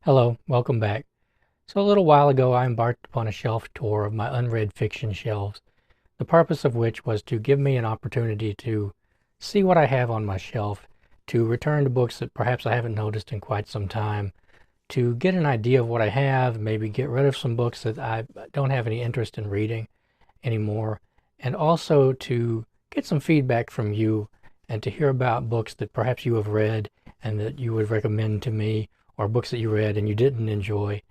Hello, welcome back. So a little while ago I embarked upon a shelf tour of my unread fiction shelves, the purpose of which was to give me an opportunity to see what I have on my shelf, to return to books that perhaps I haven't noticed in quite some time, to get an idea of what I have, maybe get rid of some books that I don't have any interest in reading anymore, and also to get some feedback from you and to hear about books that perhaps you have read and that you would recommend to me, or books that you read and you didn't enjoy.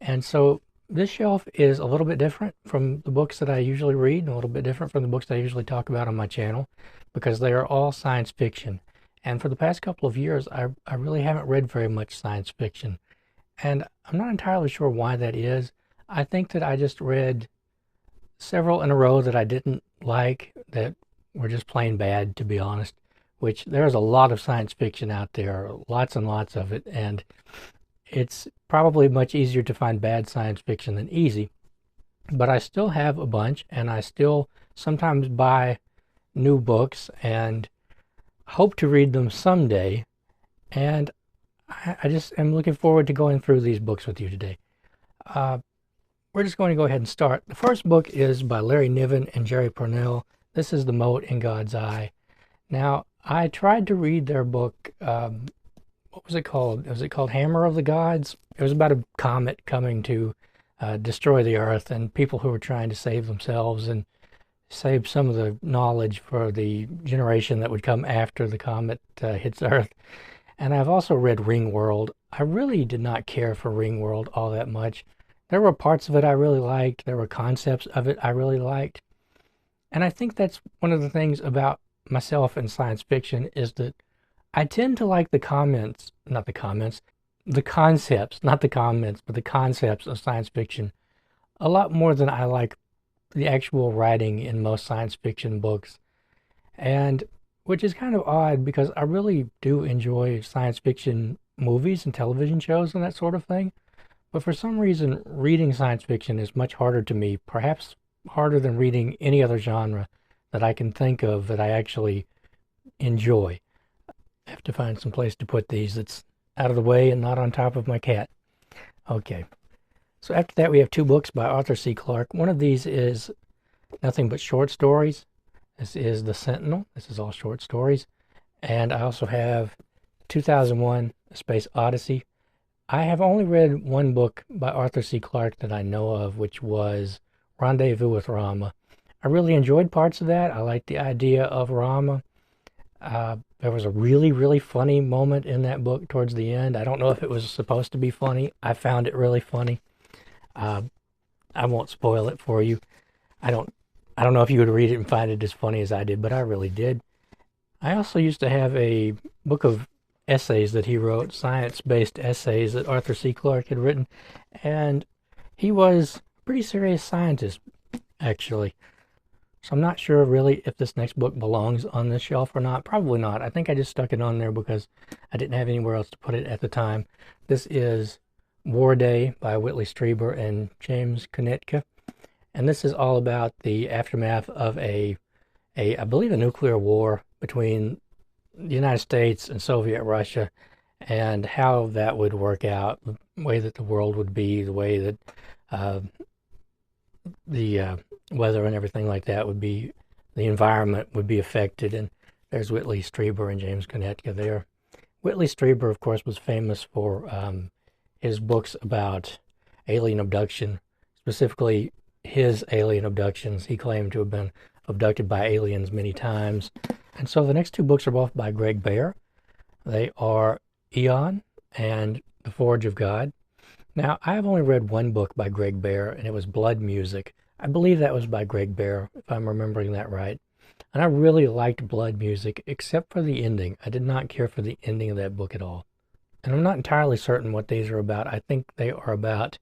And so this shelf is a little bit different from the books that I usually read, and a little bit different from the books that I usually talk about on my channel, because they are all science fiction. And for the past couple of years, I really haven't read very much science fiction. And I'm not entirely sure why that is. I think that I just read several in a row that I didn't like, that were just plain bad, to be honest, which there's a lot of science fiction out there, lots and lots of it, and it's probably much easier to find bad science fiction than easy. But I still have a bunch, and I still sometimes buy new books and hope to read them someday. And I just am looking forward to going through these books with you today. We're just going to go ahead and start. The first book is by Larry Niven and Jerry Pournelle. This is The Mote in God's Eye. Now, I tried to read their book. What was it called? Was it called Hammer of the Gods? It was about a comet coming to destroy the Earth, and people who were trying to save themselves and save some of the knowledge for the generation that would come after the comet hits Earth. And I've also read Ringworld. I really did not care for Ringworld all that much. There were parts of it I really liked. There were concepts of it I really liked. And I think that's one of the things about myself in science fiction, is that I tend to like the concepts, not the comments, the concepts of science fiction a lot more than I like the actual writing in most science fiction books. And which is kind of odd, because I really do enjoy science fiction movies and television shows and that sort of thing. But for some reason, reading science fiction is much harder to me, perhaps harder than reading any other genre that I can think of that I actually enjoy. I have to find some place to put these that's out of the way and not on top of my cat. Okay. So after that, we have two books by Arthur C. Clarke. One of these is nothing but short stories. This is The Sentinel. This is all short stories. And I also have 2001: A Space Odyssey. I have only read one book by Arthur C. Clarke that I know of, which was Rendezvous with Rama. I really enjoyed parts of that. I liked the idea of Rama. There was a really, really funny moment in that book towards the end. I don't know if it was supposed to be funny. I found it really funny. Uh, I won't spoil it for you. I don't know if you would read it and find it as funny as I did, but I really did. I also used to have a book of essays that he wrote, science-based essays that Arthur C. Clarke had written, and he was a pretty serious scientist, actually. So I'm not sure really if this next book belongs on this shelf or not. Probably not. I think I just stuck it on there because I didn't have anywhere else to put it at the time. This is War Day by Whitley Strieber and James Kunetka. And this is all about the aftermath of I believe, a nuclear war between the United States and Soviet Russia, and how that would work out, the way that the world would be, the way that the weather and everything like that would be, the environment would be affected. And there's Whitley Strieber and James Kunetka there. Whitley Strieber, of course, was famous for his books about alien abduction, specifically his alien abductions. He claimed to have been abducted by aliens many times. And so the next two books are both by Greg Bear. They are Eon and The Forge of God. Now, I have only read one book by Greg Bear, and it was Blood Music. I believe that was by Greg Bear, if I'm remembering that right. And I really liked Blood Music, except for the ending. I did not care for the ending of that book at all. And I'm not entirely certain what these are about. I think they are about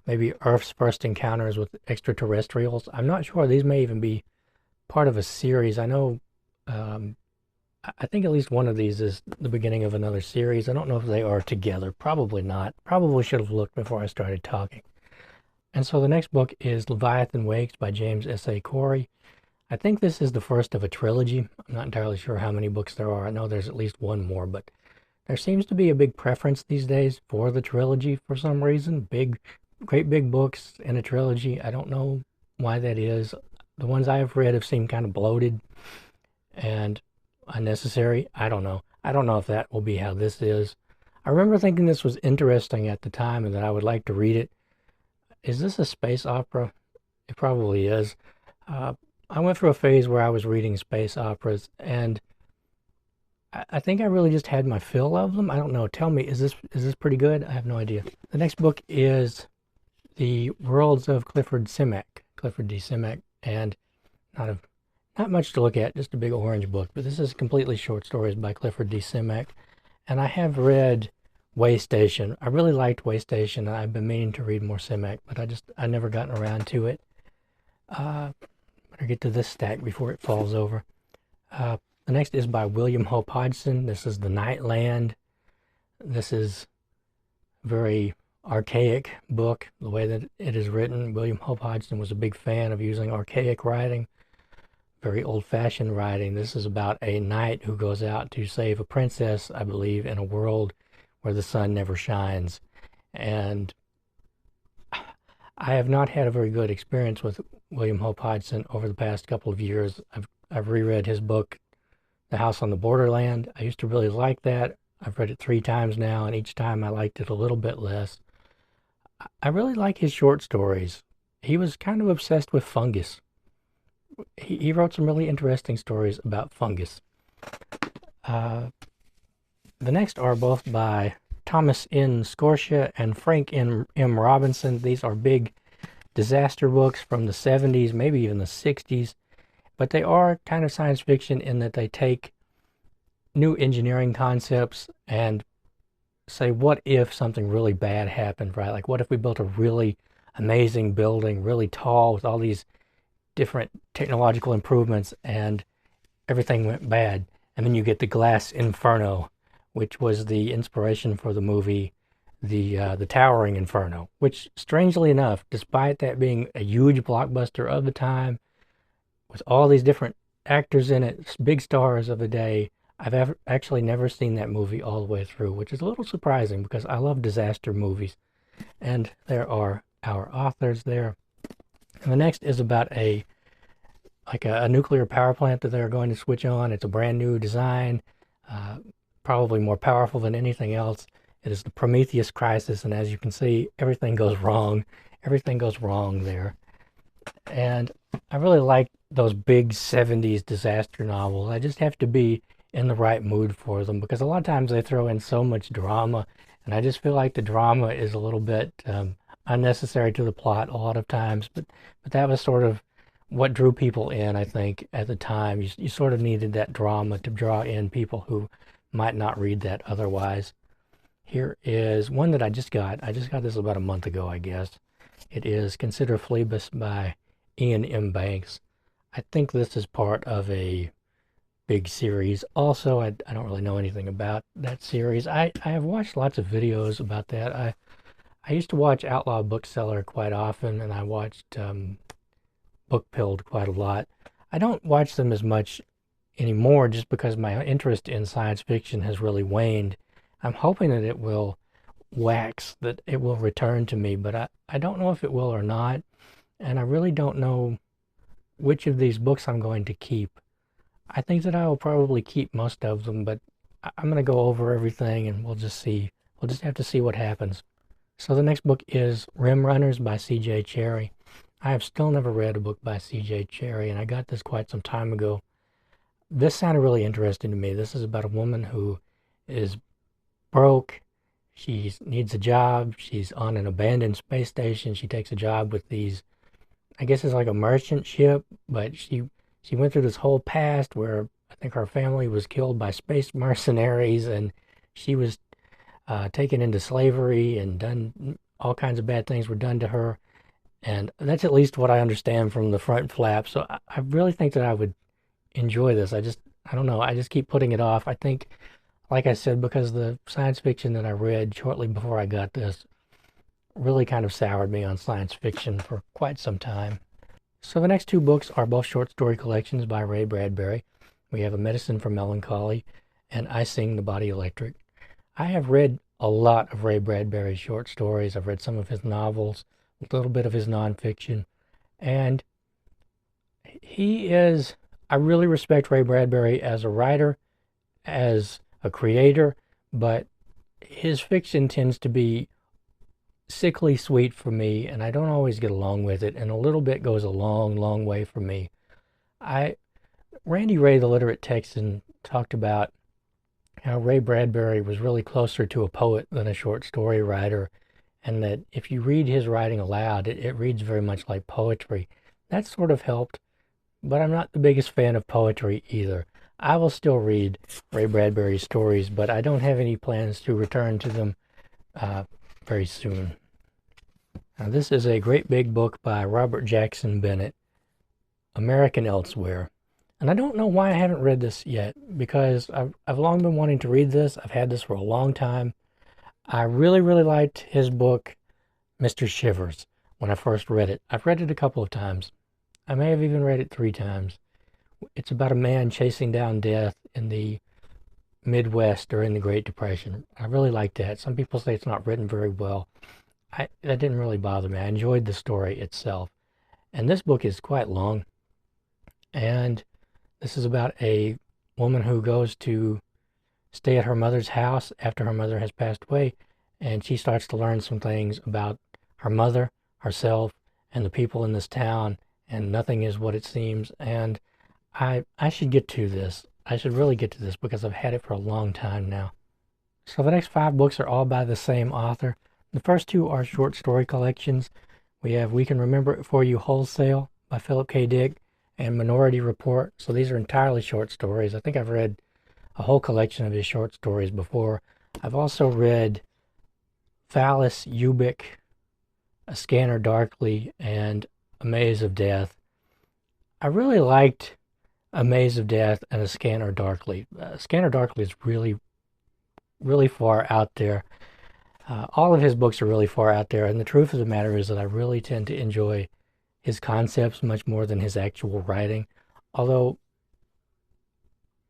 maybe Earth's first encounters with extraterrestrials. I'm not sure. These may even be part of a series. I know, I think at least one of these is the beginning of another series. I don't know if they are together. Probably not. Probably should have looked before I started talking. And so the next book is Leviathan Wakes by James S.A. Corey. I think this is the first of a trilogy. I'm not entirely sure how many books there are. I know there's at least one more, but There seems to be a big preference these days for the trilogy for some reason. Great big books in a trilogy. I don't know why that is. The ones I have read have seemed kind of bloated and unnecessary. I don't know. I don't know if that will be how this is. I remember thinking this was interesting at the time and that I would like to read it. Is this a space opera? It probably is. I went through a phase where I was reading space operas, and I think I really just had my fill of them. I don't know. Tell me, is this pretty good? I have no idea. The next book is The Worlds of Clifford D. Simak, and not much to look at, just a big orange book. But this is completely short stories by Clifford D. Simak, and I have read Waystation. I really liked Waystation, and I've been meaning to read more Simak, but I never gotten around to it. Better get to this stack before it falls over. The next is by William Hope Hodgson. This is The Nightland. This is a very archaic book, the way that it is written. William Hope Hodgson was a big fan of using archaic writing, very old-fashioned writing. This is about a knight who goes out to save a princess, I believe, in a world where the sun never shines. And I have not had a very good experience with William Hope Hodgson over the past couple of years. I've reread his book, The House on the Borderland. I used to really like that. I've read it 3 times now, and each time I liked it a little bit less. I really like his short stories. He was kind of obsessed with fungus. He wrote some really interesting stories about fungus. The next are both by Thomas N. Scortia and Frank M. Robinson. These are big disaster books from the 70s, maybe even the 60s. But they are kind of science fiction in that they take new engineering concepts and say, what if something really bad happened, right? Like, what if we built a really amazing building, really tall, with all these different technological improvements, and everything went bad? And then you get the glass Inferno, which was the inspiration for the movie the Towering Inferno, which, strangely enough, despite that being a huge blockbuster of the time, with all these different actors in it, big stars of the day, I've actually never seen that movie all the way through, which is a little surprising because I love disaster movies. And there are our authors there. And the next is about a nuclear power plant that they're going to switch on. It's a brand new design, probably more powerful than anything else. It is the Prometheus crisis, and as you can see, everything goes wrong. Everything goes wrong there. And I really like those big 70s disaster novels. I just have to be in the right mood for them, because a lot of times they throw in so much drama, and I just feel like the drama is a little bit unnecessary to the plot a lot of times. But that was sort of what drew people in, I think, at the time. You sort of needed that drama to draw in people who might not read that otherwise. Here is one that I just got. I just got this about a month ago, I guess. It is Consider Phlebas by Ian M. Banks. I think this is part of a big series. Also, I don't really know anything about that series. I have watched lots of videos about that. I used to watch Outlaw Bookseller quite often, and I watched Bookpilled quite a lot. I don't watch them as much anymore just because my interest in science fiction has really waned. I'm hoping that it will wax, that it will return to me, but I don't know if it will or not, and I really don't know which of these books I'm going to keep. I think that I will probably keep most of them, but I'm going to go over everything and we'll just see. We'll just have to see what happens. So the next book is Rimrunners by C.J. Cherryh. I have still never read a book by C.J. Cherryh, and I got this quite some time ago. This sounded really interesting to me. This is about a woman who is broke. She needs a job. She's on an abandoned space station. She takes a job with these, I guess it's like a merchant ship, but she went through this whole past where I think her family was killed by space mercenaries, and she was taken into slavery, and done all kinds of bad things were done to her. And that's at least what I understand from the front flap. So I really think that I would enjoy this. I don't know. I just keep putting it off. I think, like I said, because the science fiction that I read shortly before I got this really kind of soured me on science fiction for quite some time. So the next 2 books are both short story collections by Ray Bradbury. We have A Medicine for Melancholy and I Sing the Body Electric. I have read a lot of Ray Bradbury's short stories. I've read some of his novels, a little bit of his nonfiction, and I really respect Ray Bradbury as a writer, as a creator, but his fiction tends to be sickly sweet for me, and I don't always get along with it, and a little bit goes a long, long way for me. Randy Ray, the literate Texan, talked about how Ray Bradbury was really closer to a poet than a short story writer, and that if you read his writing aloud, it reads very much like poetry. That sort of helped, but I'm not the biggest fan of poetry either. I will still read Ray Bradbury's stories, but I don't have any plans to return to them very soon. Now, this is a great big book by Robert Jackson Bennett, American Elsewhere. And I don't know why I haven't read this yet, because I've long been wanting to read this. I've had this for a long time. I really, really liked his book, Mr. Shivers, when I first read it. I've read it a couple of times. I may have even read it 3 times. It's about a man chasing down death in the Midwest during the Great Depression. I really liked that. Some people say it's not written very well. That didn't really bother me. I enjoyed the story itself. And this book is quite long. And this is about a woman who goes to stay at her mother's house after her mother has passed away. And she starts to learn some things about her mother, herself, and the people in this town. And nothing is what it seems. And I should get to this. I should really get to this because I've had it for a long time now. So the next 5 books are all by the same author. The first 2 are short story collections. We have We Can Remember It For You Wholesale by Philip K. Dick and Minority Report. So these are entirely short stories. I think I've read a whole collection of his short stories before. I've also read Phallus, Ubik, A Scanner Darkly, and A Maze of Death. I really liked A Maze of Death and A Scanner Darkly. Scanner Darkly is really, really far out there. All of his books are really far out there, and the truth of the matter is that I really tend to enjoy his concepts much more than his actual writing. Although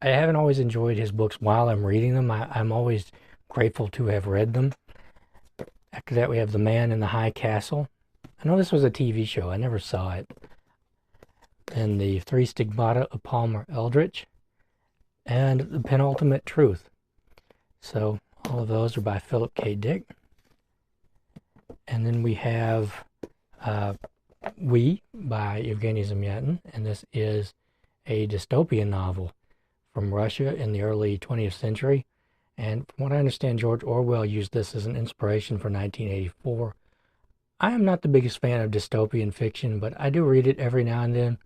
I haven't always enjoyed his books while I'm reading them, I'm always grateful to have read them. After that, we have The Man in the High Castle. I know this was a TV show. I never saw it. And The 3 Stigmata of Palmer Eldritch. And The Penultimate Truth. So all of those are by Philip K. Dick. And then we have We by Yevgeny Zamyatin. And this is a dystopian novel from Russia in the early 20th century. And from what I understand, George Orwell used this as an inspiration for 1984. I am not the biggest fan of dystopian fiction, but I do read it every now and then.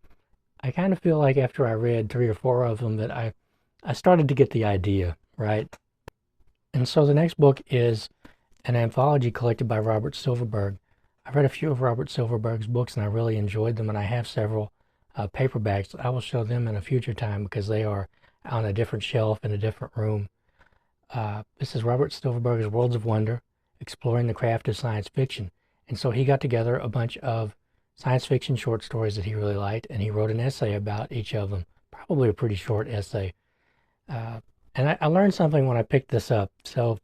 I kind of feel like after I read 3 or 4 of them that I started to get the idea, right? And so the next book is an anthology collected by Robert Silverberg. I've read a few of Robert Silverberg's books and I really enjoyed them, and I have several paperbacks. I will show them in a future time because they are on a different shelf in a different room. This is Robert Silverberg's Worlds of Wonder, Exploring the Craft of Science Fiction. And so he got together a bunch of science fiction short stories that he really liked, and he wrote an essay about each of them, probably a pretty short essay. And I learned something when I picked this up. So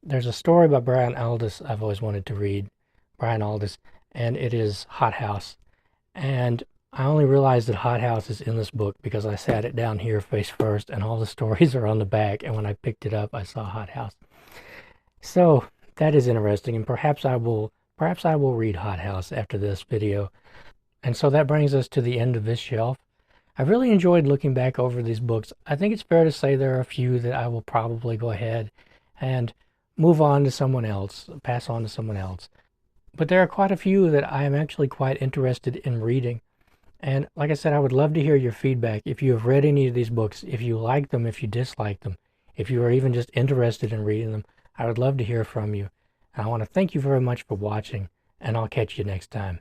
there's a story by Brian Aldiss I've always wanted to read, Brian Aldiss, and it is Hot House. And I only realized that Hot House is in this book because I sat it down here face first, and all the stories are on the back, and when I picked it up, I saw Hot House. So that is interesting, and perhaps I will read Hot House after this video. And so that brings us to the end of this shelf. I really enjoyed looking back over these books. I think it's fair to say there are a few that I will probably go ahead and move on to someone else, pass on to someone else. But there are quite a few that I am actually quite interested in reading. And like I said, I would love to hear your feedback. If you have read any of these books, if you like them, if you dislike them, if you are even just interested in reading them, I would love to hear from you. And I want to thank you very much for watching, and I'll catch you next time.